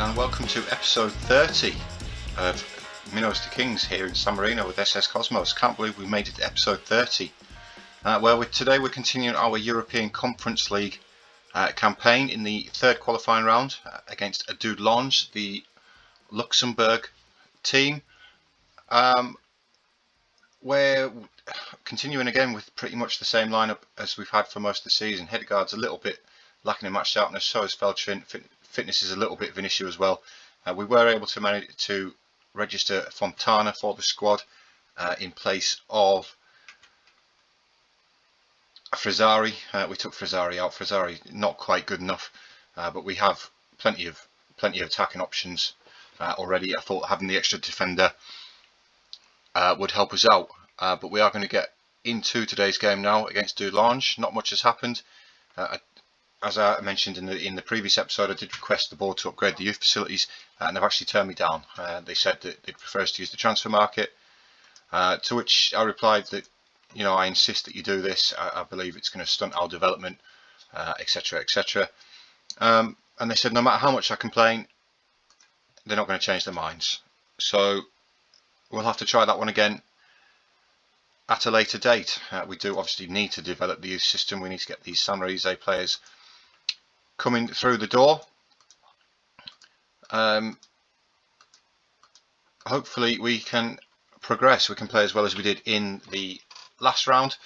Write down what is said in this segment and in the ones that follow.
and welcome to episode 30 of Minnows to Kings here in San Marino with SS Cosmos. Can't believe we made it to episode 30. Today we're continuing our European Conference League campaign in the third qualifying round against Dudelange, the Luxembourg team. We're continuing again with pretty much the same lineup as we've had for most of the season. Hedegaard's a little bit lacking in match sharpness, so is Feltrin. Fitness is a little bit of an issue as well. We were able to manage to register Fontana for the squad in place of Frizzari. We took Frizzari out. Frizzari not quite good enough, but we have plenty of attacking options already. I thought having the extra defender would help us out, but we are going to get into today's game now against Dudelange. Not much has happened. As I mentioned in the previous episode, I did request the board to upgrade the youth facilities, and they've actually turned me down. They said that they'd prefer us to use the transfer market, to which I replied that, you know, I insist that you do this. I believe it's going to stunt our development, etc., etc. And they said no matter how much I complain, they're not going to change their minds. So we'll have to try that one again at a later date. We do obviously need to develop the youth system. We need to get these San Marino players coming through the door. Hopefully we can progress. We can play as well as we did in the last round.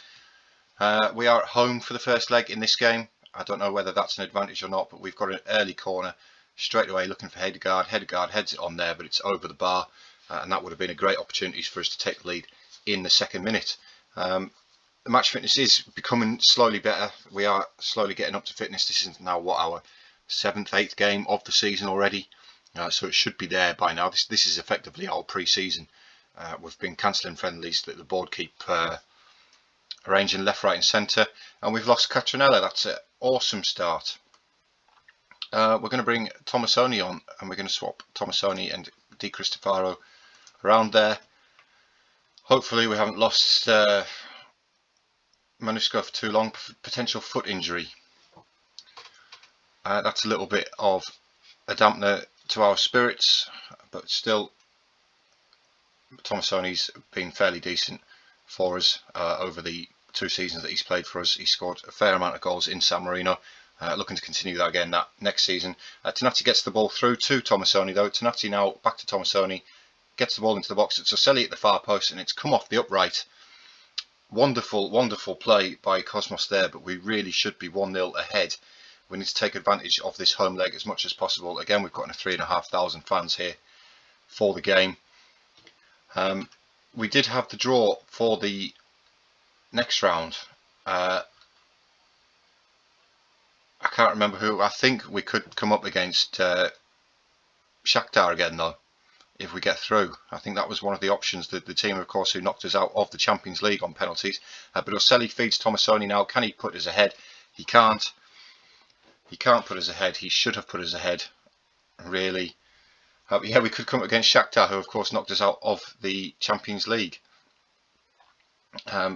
We are at home for the first leg in this game. I don't know whether that's an advantage or not, but we've got an early corner straight away looking for Hedegaard. Hedegaard heads it on there, but it's over the bar, and that would have been a great opportunity for us to take the lead in the second minute. The match fitness is becoming slowly better. We are slowly getting up to fitness. This is now our 7th, 8th game of the season already, so it should be there by now. This is effectively our pre-season. We've been cancelling friendlies that the board keep arranging left, right and centre, and we've lost Catronella. That's an awesome start. We're going to bring Tomasoni on, and we're going to swap Tomasoni and Di Cristofaro around there. Hopefully we haven't lost Manusco for too long. Potential foot injury. That's a little bit of a dampener to our spirits, but still Tomasoni's been fairly decent for us over the 2 seasons that he's played for us. He scored a fair amount of goals in San Marino. Looking to continue that again next season. Tanati gets the ball through to Tomasoni though. Tanati now back to Tomasoni. Gets the ball into the box. It's Oselli at the far post, and it's come off the upright. Wonderful, wonderful play by Cosmos there, but we really should be 1-0 ahead. We need to take advantage of this home leg as much as possible. Again, we've got 3,500 fans here for the game. We did have the draw for the next round. I can't remember who. I think we could come up against Shakhtar again though, if we get through. I think that was one of the options, that the team of course who knocked us out of the Champions League on penalties. But Oselli feeds Tomasoni now. Can he put us ahead? He can't. He can't put us ahead. He should have put us ahead, really. Yeah, we could come up against Shakhtar, who of course knocked us out of the Champions League,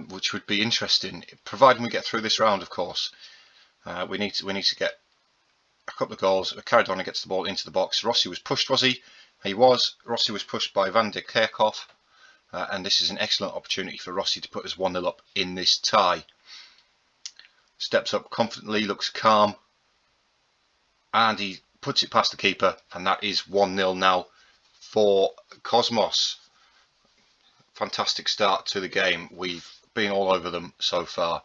which would be interesting, providing we get through this round. Of course, we need to get a couple of goals. Caradonna gets the ball into the box. Rossi was pushed, was he? He was. Rossi was pushed by Van der Kerkhoff, and this is an excellent opportunity for Rossi to put us 1-0 up in this tie. Steps up confidently, looks calm, and he puts it past the keeper, and that is 1-0 now for Cosmos. Fantastic start to the game. We've been all over them so far.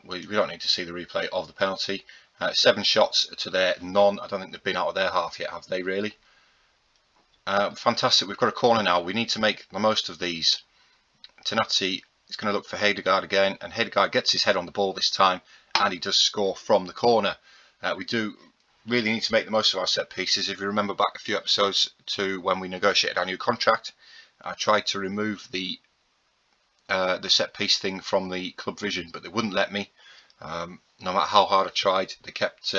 We don't need to see the replay of the penalty. 7 shots to their none. I don't think they've been out of their half yet, have they really? Fantastic. We've got a corner now. We need to make the most of these. Tanati is going to look for Hedegaard again, and Hedegaard gets his head on the ball this time, and he does score from the corner. We do really need to make the most of our set pieces. If you remember back a few episodes to when we negotiated our new contract, I tried to remove the set piece thing from the club vision, but they wouldn't let me. No matter how hard I tried, they kept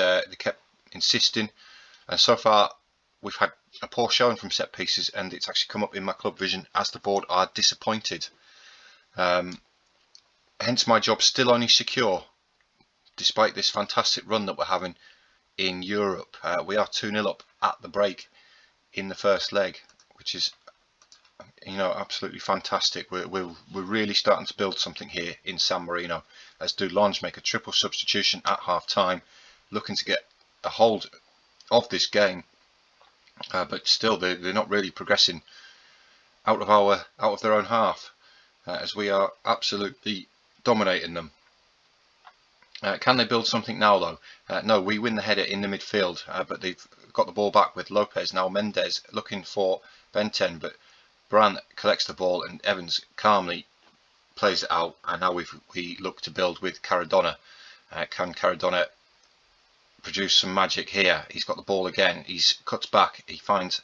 insisting, and so far we've had a poor showing from set pieces, and it's actually come up in my club vision as the board are disappointed. Hence my job still only secure, despite this fantastic run that we're having in Europe. We are 2-0 up at the break in the first leg, which is, you know, absolutely fantastic. We're really starting to build something here in San Marino, as Dulange make a triple substitution at half time, looking to get a hold of this game, but still they're not really progressing out of their own half, as we are absolutely dominating them. Can they build something now though? No, we win the header in the midfield, but they've got the ball back with Lopez. Now Mendes looking for Benten, but Bran collects the ball and Evans calmly plays it out, and now we look to build with Caradonna. Can Caradonna produce some magic here? He's got the ball again, he's cuts back, he finds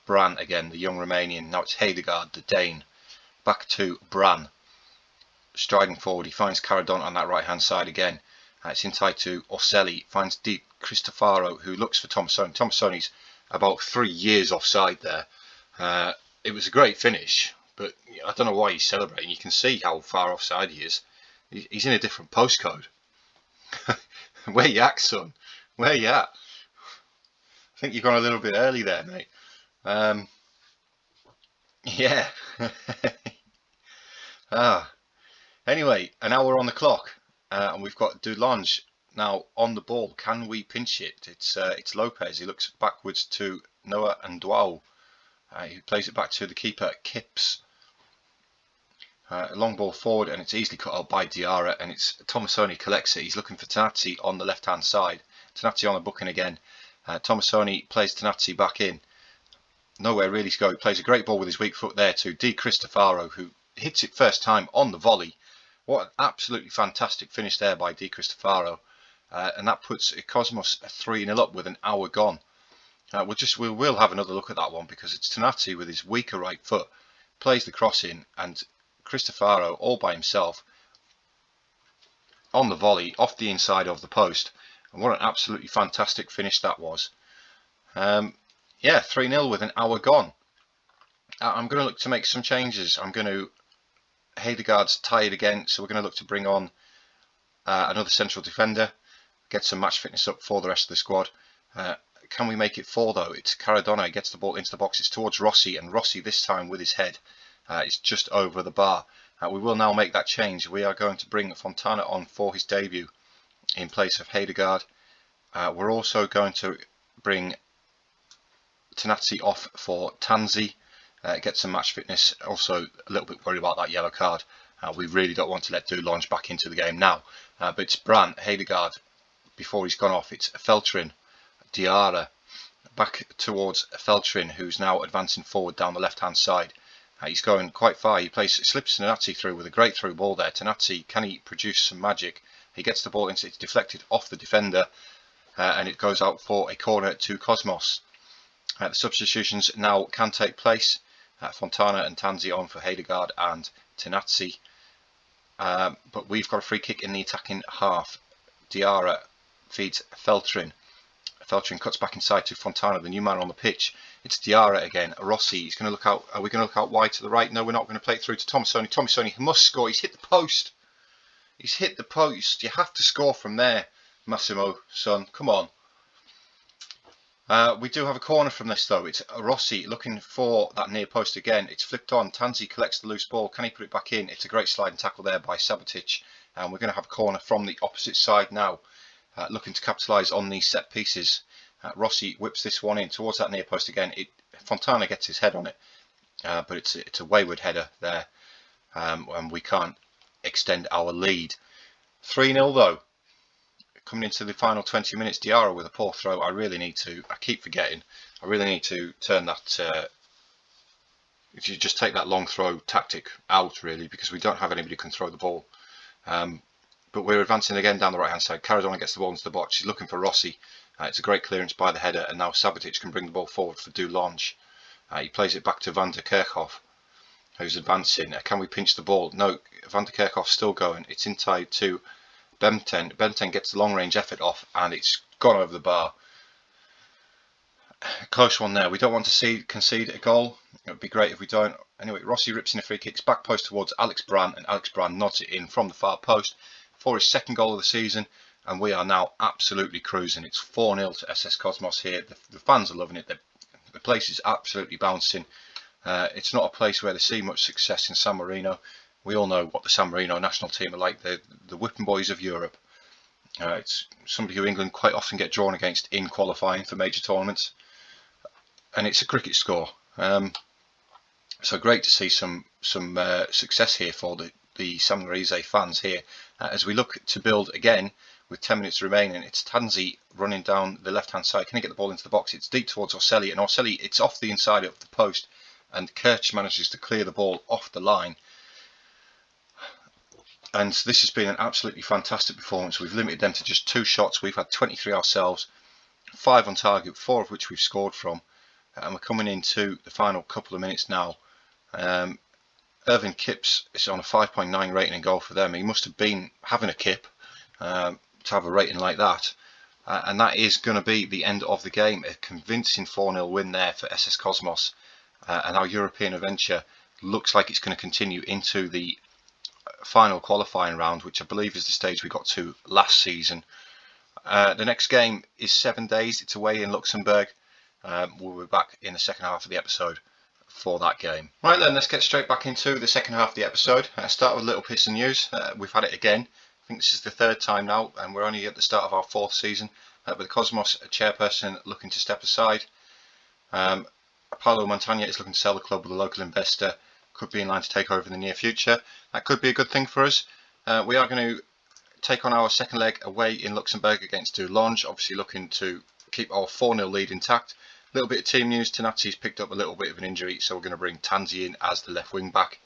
Bran again, the young Romanian. Now it's Hedegaard, the Dane, back to Bran, striding forward, he finds Caradonna on that right hand side again. It's inside to Orselli, finds deep Cristofaro, who looks for Tomasoni. Tomasoni's about 3 years offside there. It was a great finish, but I don't know why he's celebrating. You can see how far offside he is. He's in a different postcode. Where you at, son? Where you at? I think you've gone a little bit early there, mate. Yeah. Anyway, an hour on the clock, and we've got Dulange now on the ball. Can we pinch it? It's Lopez. He looks backwards to Noah and Duau. He plays it back to the keeper, Kipps. A long ball forward, and it's easily cut out by Diarra, and it's Tomasoni collects it. He's looking for Tanazzi on the left hand side. Tanazzi on the booking again. Tomasoni plays Tanazzi back in. Nowhere really to go. He plays a great ball with his weak foot there to Di Cristofaro, who hits it first time on the volley. What an absolutely fantastic finish there by Di Cristofaro. And that puts Cosmos 3-0 up with an hour gone. We will have another look at that one, because it's Tanazzi with his weaker right foot plays the cross in, and Cristofaro all by himself on the volley off the inside of the post. And what an absolutely fantastic finish that was. Yeah, 3-0 with an hour gone. I'm going to look to make some changes. Hedegaard's tired again, so we're going to look to bring on another central defender, get some match fitness up for the rest of the squad. Can we make it 4 though? It's Caradonna, gets the ball into the box, it's towards Rossi, and Rossi this time with his head is just over the bar. We will now make that change. We are going to bring Fontana on for his debut in place of Hedegaard. We're also going to bring Tanazzi off for Tanzi, get some match fitness. Also a little bit worried about that yellow card. We really don't want to let Dulange back into the game now. But it's Bran, Hedegaard, before he's gone off, it's Feltrin, Diarra, back towards Feltrin, who's now advancing forward down the left hand side. He's going quite far. He slips Tanazzi through with a great through ball there. Tanazzi, can he produce some magic? He gets the ball into, it's deflected off the defender, and it goes out for a corner to Cosmos. The substitutions now can take place. Fontana and Tanzi on for Hedegaard and Tanazzi. But we've got a free kick in the attacking half. Diarra feeds Feltrin. Feltrin cuts back inside to Fontana, the new man on the pitch. It's Diarra again. Rossi, he's going to look out. Are we going to look out wide to the right? No, we're not going to play it through to Tomasoni. Tomasoni must score. He's hit the post. He's hit the post. You have to score from there, Massimo, son. Come on. We do have a corner from this though. It's Rossi looking for that near post again. It's flipped on. Tanzi collects the loose ball. Can he put it back in? It's a great sliding tackle there by Sabotic. And we're going to have a corner from the opposite side now. Looking to capitalise on these set pieces. Rossi whips this one in towards that near post again. Fontana gets his head on it, but it's a wayward header there, and we can't extend our lead. 3-0 though. Coming into the final 20 minutes, Diarra with a poor throw. I keep forgetting. I really need to turn that. If you just take that long throw tactic out, really, because we don't have anybody who can throw the ball. But we're advancing again down the right hand side. Caradonna gets the ball into the box. She's looking for Rossi. It's a great clearance by the header, and now Sabotic can bring the ball forward for Dulange. He plays it back to Van der Kerkhoff, who's advancing. Can we pinch the ball? No, Van der Kerkhoff's still going. It's inside to Benten. Benten gets the long range effort off, and it's gone over the bar. Close one there. We don't want to concede a goal. It would be great if we don't. Anyway, Rossi rips in a free kick, back post towards Alex Bran, and Alex Bran nods it in from the far post for his second goal of the season. and we are now absolutely cruising. It's 4-0 to SS Cosmos here. The fans are loving it. The place is absolutely bouncing. It's not a place where they see much success in San Marino. We all know what the San Marino national team are like. They're the whipping boys of Europe. It's somebody who England quite often get drawn against in qualifying for major tournaments, and it's a cricket score. So great to see some success here for the San Marino fans here as we look to build again with 10 minutes remaining. It's Tanzi running down the left hand side. Can he get the ball into the box? It's deep towards Orselli, and Orselli, it's off the inside of the post, and Kirch manages to clear the ball off the line. And this has been an absolutely fantastic performance. We've limited them to just 2 shots. We've had 23 ourselves, 5 on target, 4 of which we've scored from. And we're coming into the final couple of minutes now. Irvin Kipps is on a 5.9 rating in goal for them. He must have been having a kip to have a rating like that. And that is going to be the end of the game. A convincing 4-0 win there for SS Cosmos. And our European adventure looks like it's going to continue into the final qualifying round, which I believe is the stage we got to last season. The next game is 7 days. It's away in Luxembourg. We'll be back in the second half of the episode for that game. Right then, let's get straight back into the second half of the episode. Start with a little piece of news. We've had it again. I think this is the 3rd time now, and we're only at the start of our 4th season. With the Cosmos chairperson looking to step aside. Paulo Montagne is looking to sell the club with a local investor. Could be in line to take over in the near future. That could be a good thing for us. We are going to take on our second leg away in Luxembourg against Toulon. Obviously looking to keep our 4-0 lead intact. A little bit of team news. Tenazi's picked up a little bit of an injury, so we're going to bring Tanzi in as the left wing back.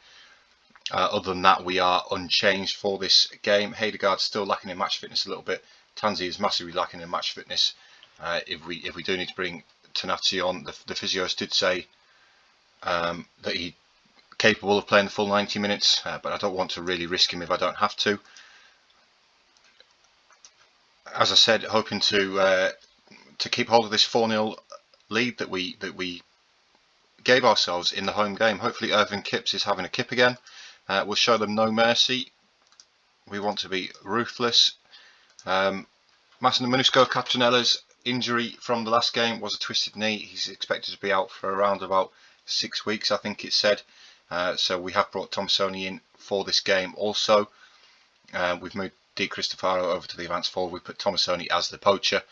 Other than that, we are unchanged for this game. Hedegaard's still lacking in match fitness a little bit. Tanzi is massively lacking in match fitness. If we do need to bring Tenazi on, the physios did say that he's capable of playing the full 90 minutes, but I don't want to really risk him if I don't have to. As I said, hoping to keep hold of this 4-0 lead that we gave ourselves in the home game. Hopefully Irvin Kipps is having a kip again. We'll show them no mercy. We want to be ruthless. Massimo Minusco Catronella's injury from the last game was a twisted knee. He's expected to be out for around about 6 weeks, I think it said. So we have brought Tomasoni in for this game also. We've moved Di Cristofaro over to the advanced forward. We put Tomasoni as the poacher.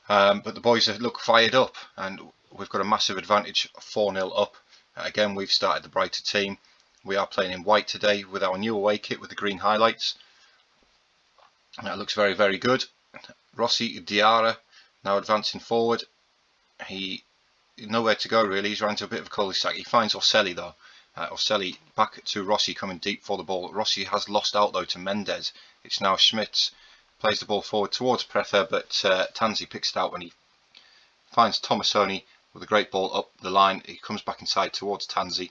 But the boys look fired up, and we've got a massive advantage, 4-0 up. Again, we've started the brighter team. We are playing in white today with our new away kit with the green highlights. That looks very, very good. Rossi Diarra now advancing forward. He nowhere to go really. He's ran into a bit of a cul-de-sac. He finds Orselli though. Orselli back to Rossi coming deep for the ball. Rossi has lost out though to Mendes. It's now Schmitz. Plays the ball forward towards Prether, but Tanzi picks it out when he finds Tomasoni with a great ball up the line. He comes back inside towards Tanzi.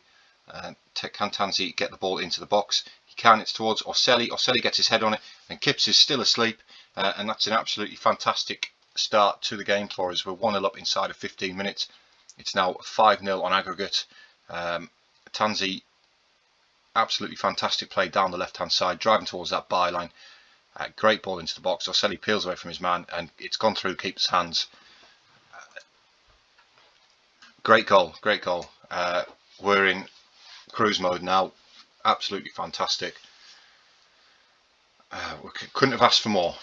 Can Tanzi get the ball into the box? He can. It's towards Orselli. Orselli gets his head on it, and Kipps is still asleep. And that's an absolutely fantastic start to the game for us. We're 1-0 up inside of 15 minutes. It's now 5-0 on aggregate. Tanzi, absolutely fantastic play down the left-hand side, driving towards that byline. Great ball into the box. Orselli peels away from his man, and it's gone through the keeper's hands. Great goal, great goal. We're in cruise mode now. Absolutely fantastic. We couldn't have asked for more.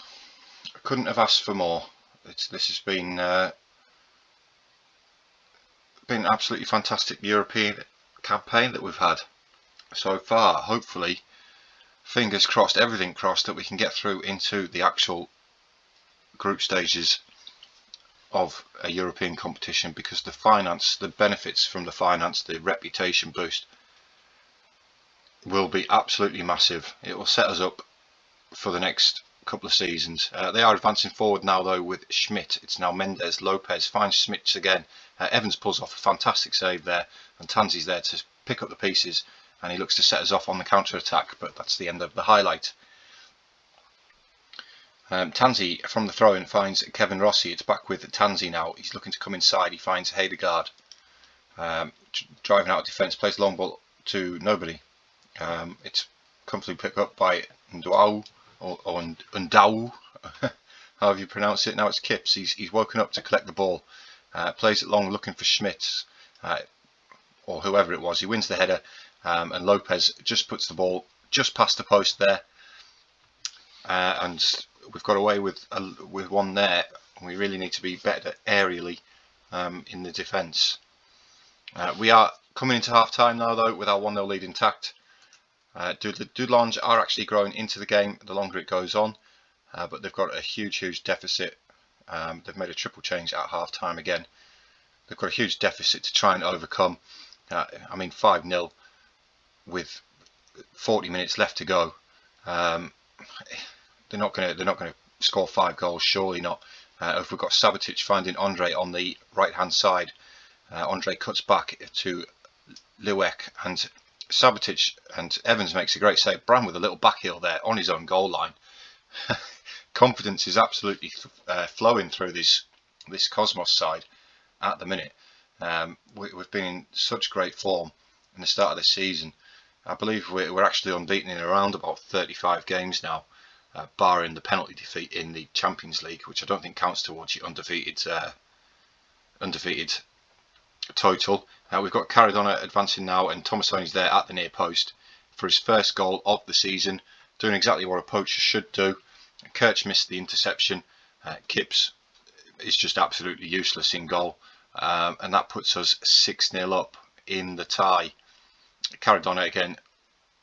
Couldn't have asked for more. This has been an absolutely fantastic European campaign that we've had so far. Hopefully, fingers crossed, everything crossed, that we can get through into the actual group stages of a European competition, because the finance, the benefits from the finance, the reputation boost will be absolutely massive. It will set us up for the next couple of seasons. They are advancing forward now though with Schmidt. It's now Mendes. Lopez finds Schmitz again. Evans pulls off a fantastic save there, and Tanzi's there to pick up the pieces, and he looks to set us off on the counter attack, but that's the end of the highlight. Tanzi from the throw-in finds Kevin Rossi. It's back with Tanzi now. He's looking to come inside. He finds Hedegaard driving out of defence, plays the long ball to nobody. It's comfortably picked up by Ndau, or Ndau, however you pronounce it. Now it's Kipps. He's woken up to collect the ball, plays it long, looking for Schmitz or whoever it was. He wins the header, and Lopez just puts the ball just past the post there, and we've got away with one there. We really need to be better aerially in the defence. We are coming into half time now, though, with our 1-0 lead intact. Dudelange are actually growing into the game the longer it goes on, but they've got a huge deficit. They've made a triple change at half time again. They've got a huge deficit to try and overcome. I mean, 5-0 with 40 minutes left to go. They're not going to score 5 goals, surely not. If we've got Sabotic finding Andre on the right hand side, Andre cuts back to Liwek, and Sabotic and Evans makes a great save. Bram with a little back heel there on his own goal line. Confidence is absolutely flowing through this Cosmos side at the minute. We've been in such great form in the start of the season. I believe we're actually unbeaten in around about 35 games now, barring the penalty defeat in the Champions League, which I don't think counts towards your undefeated total. We've got Caradonna advancing now, and Tomasoni's there at the near post for his first goal of the season, doing exactly what a poacher should do. Kirch missed the interception. Kipps is just absolutely useless in goal, and that puts us 6-0 up in the tie. Caradonna again,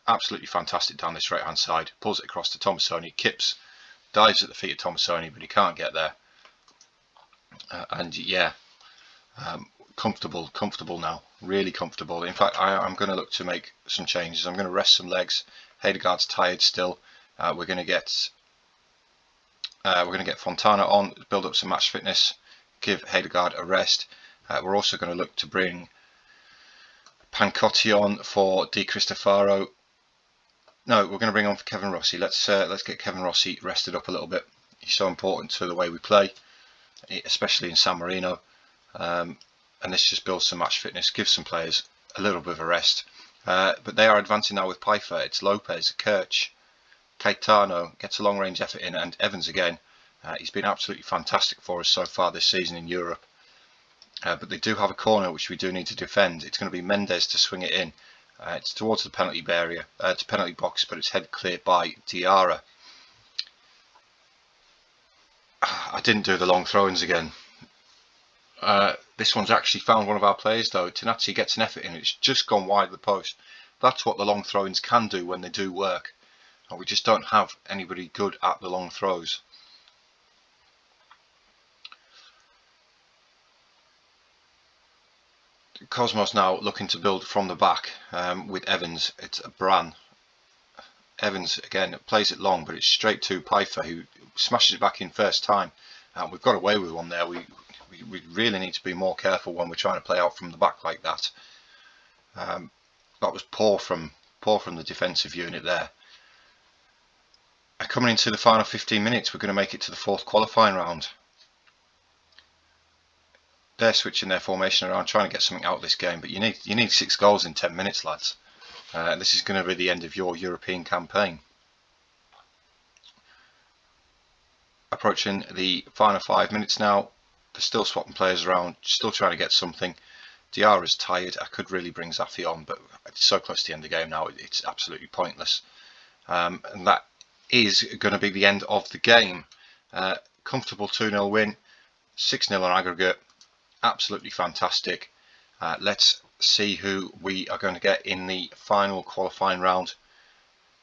absolutely fantastic down this right hand side, pulls it across to Tomasoni. Kipps dives at the feet of Tomasoni, but he can't get there. And yeah, comfortable now, really comfortable. In fact, I'm going to look to make some changes. I'm going to rest some legs. Hedegaard's tired still. We're going to get Fontana on, build up some match fitness, give Hedegaard a rest. We're also going to look to bring Pancotti on for Di Cristofaro. No, we're going to bring on for Kevin Rossi. Let's get Kevin Rossi rested up a little bit. He's so important to the way we play, especially in San Marino. And this just builds some match fitness, gives some players a little bit of a rest. But they are advancing now with Pfeiffer. It's Lopez, Kirch, Caetano gets a long range effort in, and Evans again. He's been absolutely fantastic for us so far this season in Europe. But they do have a corner which we do need to defend. It's going to be Mendes to swing it in. It's towards the penalty area, it's penalty box, but it's headed clear by Diarra. I didn't do the long throw-ins again. This one's actually found one of our players though. Tenazzi gets an effort in. It's just gone wide of the post. That's what the long throw-ins can do when they do work. And we just don't have anybody good at the long throws. Cosmos now looking to build from the back with Evans. It's Bran. Evans again plays it long, but it's straight to Pfeiffer, who smashes it back in first time. We've got away with one there. We really need to be more careful when we're trying to play out from the back like that. That was poor from the defensive unit there. Coming into the final 15 minutes, we're going to make it to the 4th qualifying round. They're switching their formation around, trying to get something out of this game, but you need 6 goals in 10 minutes, lads. This is going to be the end of your European campaign. Approaching the final 5 minutes now. They're still swapping players around, still trying to get something. Diarra's tired. I could really bring Zaffi on, but it's so close to the end of the game now, it's absolutely pointless. And that is going to be the end of the game. Comfortable 2-0 win, 6-0 on aggregate. Absolutely fantastic. Let's see who we are going to get in the final qualifying round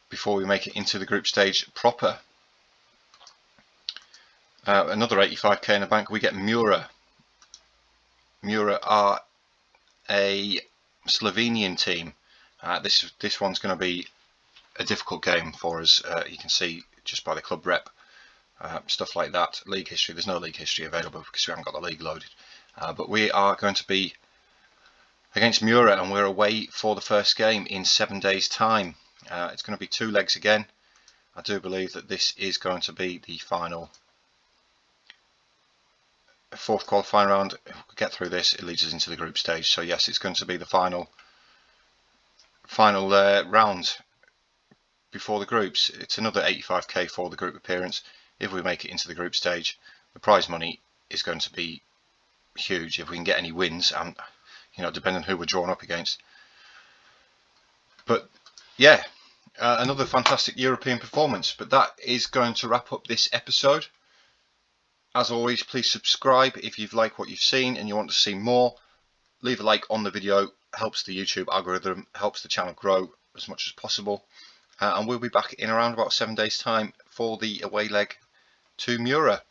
before we make it into the group stage proper. Another 85k in the bank. We get Mura. Mura are a Slovenian team. This one's going to be a difficult game for us. You can see just by the club rep, stuff like that. League history. There's no league history available because we haven't got the league loaded. But we are going to be against Mura, and we're away for the first game in 7 days' time. It's going to be 2 legs again. I do believe that this is going to be the final 4th qualifying round. If we get through this, it leads us into the group stage. So yes, it's going to be the final round before the groups. It's another 85k for the group appearance. if we make it into the group stage, the prize money is going to be huge if we can get any wins, and depending on who we're drawn up against. But yeah, another fantastic European performance. But that is going to wrap up this episode. As always, please subscribe if you've liked what you've seen and you want to see more. Leave a like on the video, helps the YouTube algorithm, helps the channel grow as much as possible. And we'll be back in around about 7 days time for the away leg to Mura.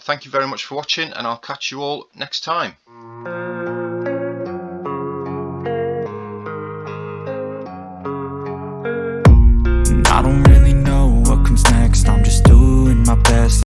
Thank you very much for watching, and I'll catch you all next time.